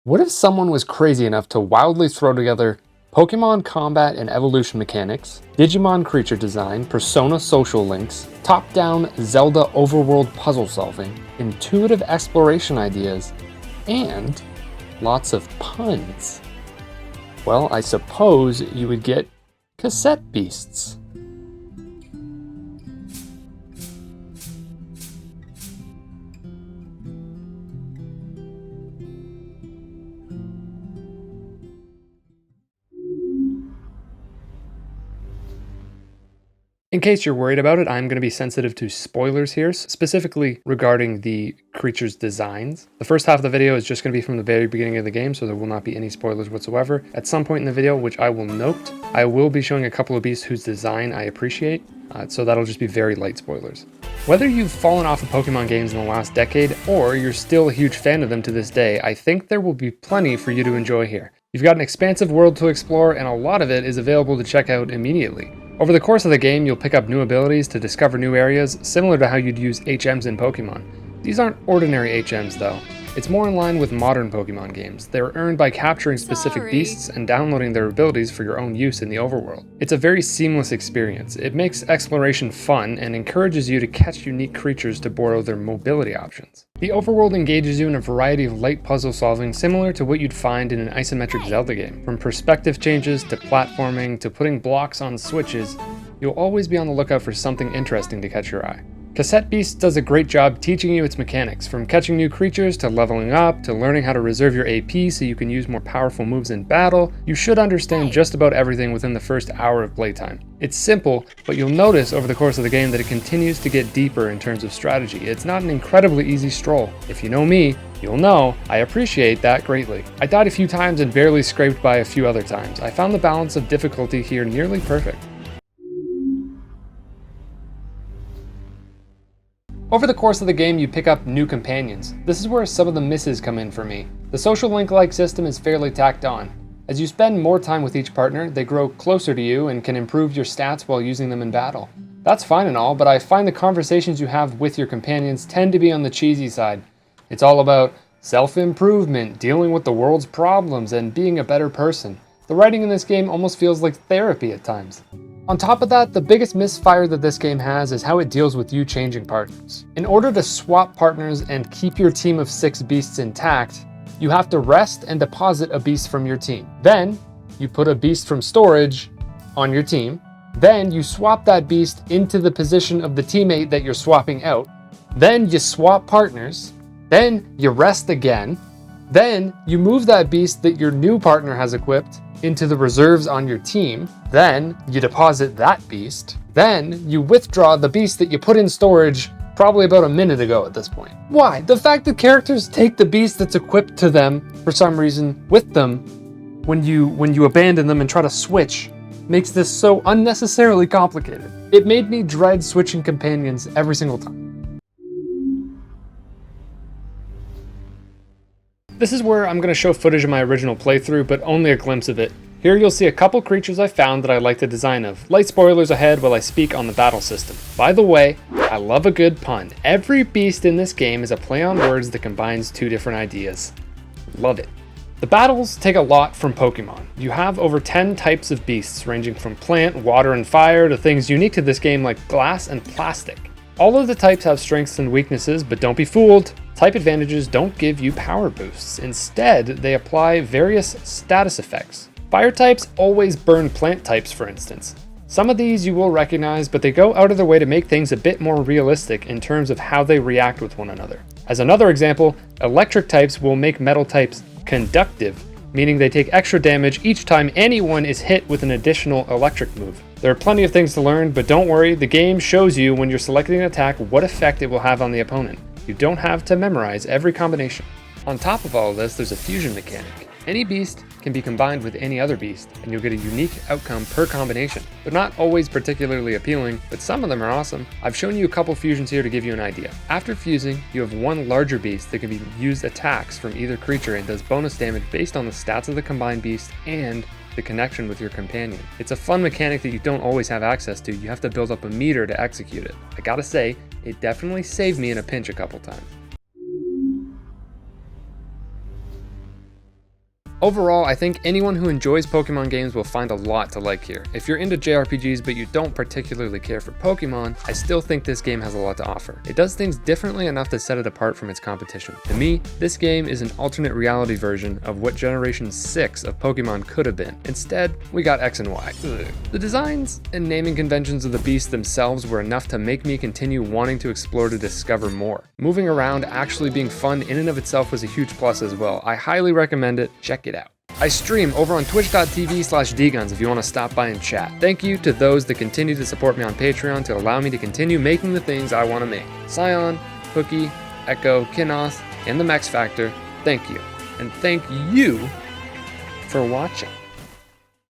What if someone was crazy enough to wildly throw together Pokemon combat and evolution mechanics, Digimon creature design, Persona social links, top-down Zelda overworld puzzle solving, intuitive exploration ideas, and lots of puns? Well, I suppose you would get cassette beasts. In case you're worried about it, I'm going to be sensitive to spoilers here, specifically regarding the creatures' designs. The first half of the video is just going to be from the very beginning of the game, so there will not be any spoilers whatsoever. At some point in the video, which I will note, I will be showing a couple of beasts whose design I appreciate, so that'll just be very light spoilers. Whether you've fallen off of Pokemon games in the last decade, or you're still a huge fan of them to this day, I think there will be plenty for you to enjoy here. You've got an expansive world to explore, and a lot of it is available to check out immediately. Over the course of the game, you'll pick up new abilities to discover new areas, similar to how you'd use HMs in Pokemon. These aren't ordinary HMs though. It's more in line with modern Pokemon games. They're earned by capturing specific beasts and downloading their abilities for your own use in the overworld. It's a very seamless experience. It makes exploration fun and encourages you to catch unique creatures to borrow their mobility options. The overworld engages you in a variety of light puzzle solving similar to what you'd find in an isometric Zelda game. From perspective changes to platforming to putting blocks on switches, you'll always be on the lookout for something interesting to catch your eye. Cassette Beasts does a great job teaching you its mechanics, from catching new creatures to leveling up to learning how to reserve your AP so you can use more powerful moves in battle. You should understand just about everything within the first hour of playtime. It's simple, but you'll notice over the course of the game that it continues to get deeper in terms of strategy. It's not an incredibly easy stroll. If you know me, you'll know I appreciate that greatly. I died a few times and barely scraped by a few other times. I found the balance of difficulty here nearly perfect. Over the course of the game, you pick up new companions. This is where some of the misses come in for me. The social link-like system is fairly tacked on. As you spend more time with each partner, they grow closer to you and can improve your stats while using them in battle. That's fine and all, but I find the conversations you have with your companions tend to be on the cheesy side. It's all about self-improvement, dealing with the world's problems, and being a better person. The writing in this game almost feels like therapy at times. On top of that, the biggest misfire that this game has is how it deals with you changing partners. In order to swap partners and keep your team of 6 beasts intact, you have to rest and deposit a beast from your team. Then, you put a beast from storage on your team. Then, you swap that beast into the position of the teammate that you're swapping out. Then, you swap partners. Then, you rest again. Then, you move that beast that your new partner has equipped into the reserves on your team. Then you deposit that beast. Then you withdraw the beast that you put in storage probably about a minute ago at this point. Why? The fact that characters take the beast that's equipped to them for some reason with them when you abandon them and try to switch makes this so unnecessarily complicated. It made me dread switching companions every single time. This is where I'm going to show footage of my original playthrough, but only a glimpse of it. Here you'll see a couple creatures I found that I like the design of. Light spoilers ahead while I speak on the battle system. By the way, I love a good pun. Every beast in this game is a play on words that combines 2 different ideas. Love it. The battles take a lot from Pokemon. You have over 10 types of beasts, ranging from plant, water, and fire to things unique to this game like glass and plastic. All of the types have strengths and weaknesses, but don't be fooled. Type advantages don't give you power boosts. Instead, they apply various status effects. Fire types always burn plant types, for instance. Some of these you will recognize, but they go out of their way to make things a bit more realistic in terms of how they react with one another. As another example, electric types will make metal types conductive, meaning they take extra damage each time anyone is hit with an additional electric move. There are plenty of things to learn, but don't worry, the game shows you when you're selecting an attack what effect it will have on the opponent. You don't have to memorize every combination. On top of all of this, there's a fusion mechanic. Any beast can be combined with any other beast, and you'll get a unique outcome per combination. They're not always particularly appealing, but some of them are awesome. I've shown you a couple fusions here to give you an idea. After fusing, you have one larger beast that can be used attacks from either creature and does bonus damage based on the stats of the combined beast and the connection with your companion. It's a fun mechanic that you don't always have access to. You have to build up a meter to execute it. I gotta say, it definitely saved me in a pinch a couple times. Overall, I think anyone who enjoys Pokemon games will find a lot to like here. If you're into JRPGs but you don't particularly care for Pokemon, I still think this game has a lot to offer. It does things differently enough to set it apart from its competition. To me, this game is an alternate reality version of what Generation 6 of Pokemon could have been. Instead, we got X and Y. Ugh. The designs and naming conventions of the beasts themselves were enough to make me continue wanting to explore to discover more. Moving around actually being fun in and of itself was a huge plus as well. I highly recommend it. Check it out. I stream over on twitch.tv/dguns if you want to stop by and chat. Thank you to those that continue to support me on Patreon to allow me to continue making the things I want to make. Scion, Cookie, Echo, Kinoth, and the Max Factor, thank you. And thank you for watching.